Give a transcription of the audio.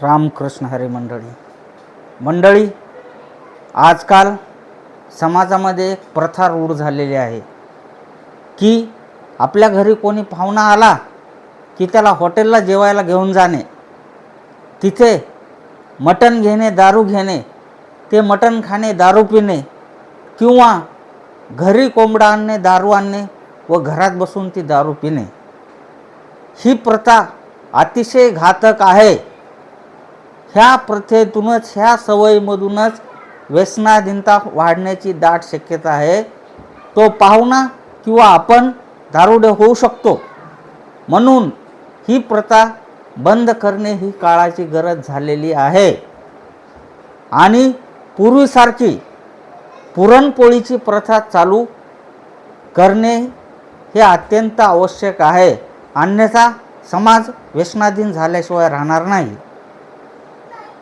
रामकृष्ण हरी मंडळी, आजकाल समाजामध्ये एक प्रथा रूढ झालेली आहे की आपल्या घरी कोणी पाहुणा आला की त्याला हॉटेलला जेवायला घेऊन जाणे, तिथे मटण घेणे, दारू घेणे, ते मटण खाणे, दारू पिणे, किंवा घरी कोंबडा आणणे, दारू आणणे व घरात बसून ती दारू पिणे, ही प्रथा अतिशय घातक आहे. ह्या प्रथेतूनच, ह्या सवयीमधूनच व्यसनाधीनता वाढण्याची दाट शक्यता आहे. तो पाहुणा किंवा आपण दारुडे होऊ शकतो. म्हणून ही प्रथा बंद करणे ही काळाची गरज झालेली आहे. आणि पूर्वीसारखी पुरणपोळीची प्रथा चालू करणे हे अत्यंत आवश्यक आहे. अन्यथा समाज व्यसनाधीन झाल्याशिवाय राहणार नाही.